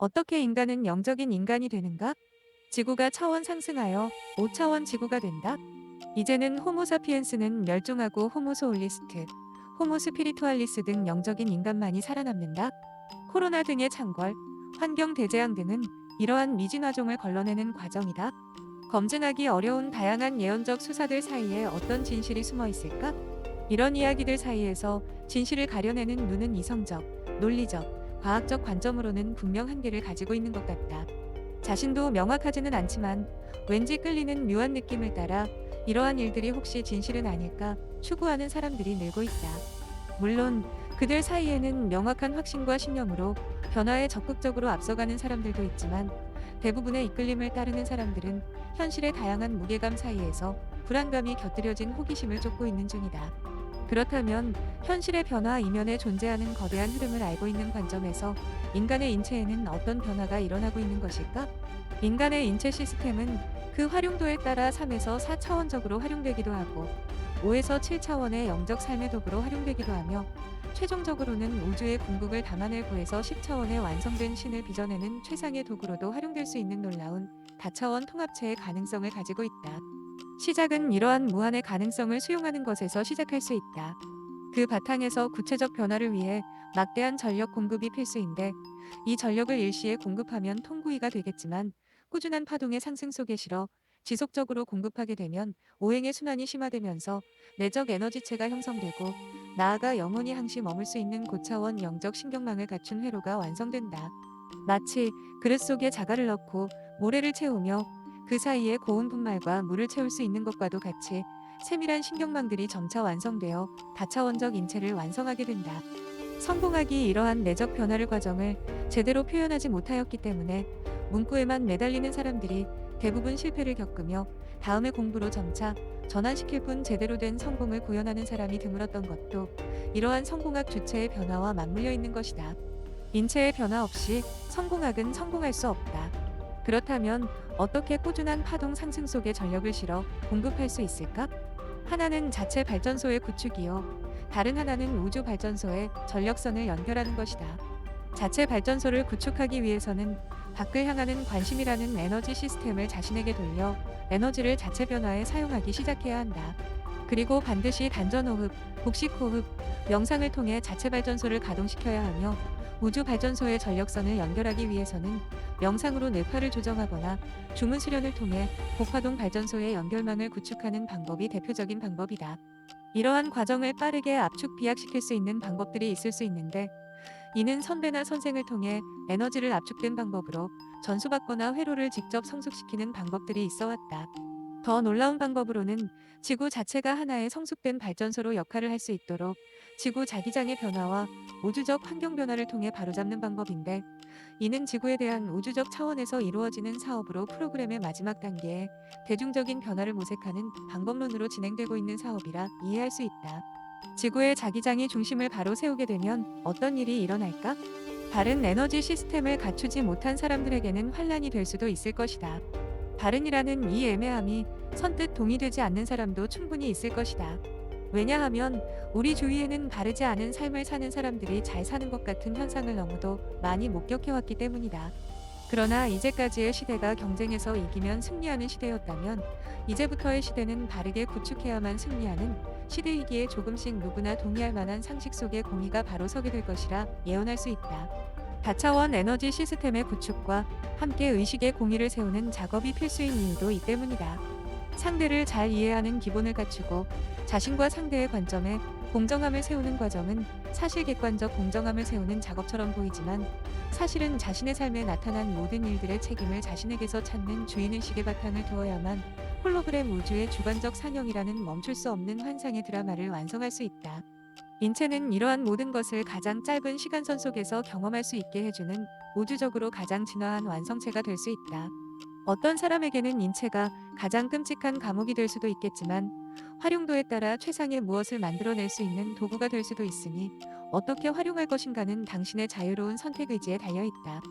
어떻게 인간은 영적인 인간이 되는가? 지구가 차원 상승하여 5차원 지구가 된다. 이제는 호모사피엔스는 멸종하고 호모소올리스트, 호모스피리투알리스 등 영적인 인간만이 살아남는다. 코로나 등의 창궐, 환경 대재앙 등은 이러한 미진화종을 걸러내는 과정이다. 검증하기 어려운 다양한 예언적 수사들 사이에 어떤 진실이 숨어 있을까? 이런 이야기들 사이에서 진실을 가려내는 눈은 이성적, 논리적, 과학적 관점으로는 분명 한계를 가지고 있는 것 같다. 자신도 명확하지는 않지만 왠지 끌리는 묘한 느낌을 따라 이러한 일들이 혹시 진실은 아닐까 추구하는 사람들이 늘고 있다. 물론 그들 사이에는 명확한 확신과 신념으로 변화에 적극적으로 앞서가는 사람들도 있지만 대부분의 이끌림을 따르는 사람들은 현실의 다양한 무게감 사이에서 불안감이 곁들여진 호기심을 쫓고 있는 중이다. 그렇다면 현실의 변화 이면에 존재하는 거대한 흐름을 알고 있는 관점에서 인간의 인체에는 어떤 변화가 일어나고 있는 것일까? 인간의 인체 시스템은 그 활용도에 따라 3에서 4차원적으로 활용되기도 하고 5에서 7차원의 영적 삶의 도구로 활용되기도 하며 최종적으로는 우주의 궁극을 담아낼 9에서 10차원의 완성된 신을 빚어내는 최상의 도구로도 활용될 수 있는 놀라운 다차원 통합체의 가능성을 가지고 있다. 시작은 이러한 무한의 가능성을 수용하는 것에서 시작할 수 있다. 그 바탕에서 구체적 변화를 위해 막대한 전력 공급이 필수인데 이 전력을 일시에 공급하면 통구이가 되겠지만 꾸준한 파동의 상승 속에 실어 지속적으로 공급하게 되면 오행의 순환이 심화되면서 내적 에너지체가 형성되고 나아가 영원히 항시 머물 수 있는 고차원 영적 신경망을 갖춘 회로가 완성된다. 마치 그릇 속에 자갈을 넣고 모래를 채우며 그 사이에 고운 분말과 물을 채울 수 있는 것과도 같이 세밀한 신경망들이 점차 완성되어 다차원적 인체를 완성하게 된다. 성공하기 이러한 내적 변화를 과정을 제대로 표현하지 못하였기 때문에 문구에만 매달리는 사람들이 대부분 실패를 겪으며 다음의 공부로 점차 전환시킬 뿐 제대로 된 성공을 구현하는 사람이 드물었던 것도 이러한 성공학 주체의 변화와 맞물려 있는 것이다. 인체의 변화 없이 성공학은 성공할 수 없다. 그렇다면 어떻게 꾸준한 파동 상승 속에 전력을 실어 공급할 수 있을까? 하나는 자체 발전소의 구축이요. 다른 하나는 우주 발전소에 전력선을 연결하는 것이다. 자체 발전소를 구축하기 위해서는 밖을 향하는 관심이라는 에너지 시스템을 자신에게 돌려 에너지를 자체 변화에 사용하기 시작해야 한다. 그리고 반드시 단전호흡, 복식호흡, 명상을 통해 자체 발전소를 가동시켜야 하며 우주 발전소의 전력선을 연결하기 위해서는 명상으로 뇌파를 조정하거나 주문 수련을 통해 고파동 발전소의 연결망을 구축하는 방법이 대표적인 방법이다. 이러한 과정을 빠르게 압축 비약시킬 수 있는 방법들이 있을 수 있는데 이는 선배나 선생을 통해 에너지를 압축된 방법으로 전수받거나 회로를 직접 성숙시키는 방법들이 있어 왔다. 더 놀라운 방법으로는 지구 자체가 하나의 성숙된 발전소로 역할을 할 수 있도록 지구 자기장의 변화와 우주적 환경 변화를 통해 바로잡는 방법인데 이는 지구에 대한 우주적 차원에서 이루어지는 사업으로 프로그램의 마지막 단계에 대중적인 변화를 모색하는 방법론으로 진행되고 있는 사업이라 이해할 수 있다. 지구의 자기장이 중심을 바로 세우게 되면 어떤 일이 일어날까? 바른 에너지 시스템을 갖추지 못한 사람들에게는 환란이 될 수도 있을 것이다. 바른이라는 이 애매함이 선뜻 동의되지 않는 사람도 충분히 있을 것이다. 왜냐하면 우리 주위에는 바르지 않은 삶을 사는 사람들이 잘 사는 것 같은 현상을 너무도 많이 목격해왔기 때문이다. 그러나 이제까지의 시대가 경쟁에서 이기면 승리하는 시대였다면 이제부터의 시대는 바르게 구축해야만 승리하는 시대이기에 조금씩 누구나 동의할 만한 상식 속에 공의가 바로 서게 될 것이라 예언할 수 있다. 다차원 에너지 시스템의 구축과 함께 의식의 공의를 세우는 작업이 필수인 이유도 이 때문이다. 상대를 잘 이해하는 기본을 갖추고 자신과 상대의 관점에 공정함을 세우는 과정은 사실 객관적 공정함을 세우는 작업처럼 보이지만 사실은 자신의 삶에 나타난 모든 일들의 책임을 자신에게서 찾는 주인의식의 바탕을 두어야만 홀로그램 우주의 주관적 상영이라는 멈출 수 없는 환상의 드라마를 완성할 수 있다. 인체는 이러한 모든 것을 가장 짧은 시간선 속에서 경험할 수 있게 해주는 우주적으로 가장 진화한 완성체가 될 수 있다. 어떤 사람에게는 인체가 가장 끔찍한 감옥이 될 수도 있겠지만 활용도에 따라 최상의 무엇을 만들어낼 수 있는 도구가 될 수도 있으니 어떻게 활용할 것인가는 당신의 자유로운 선택 의지에 달려 있다.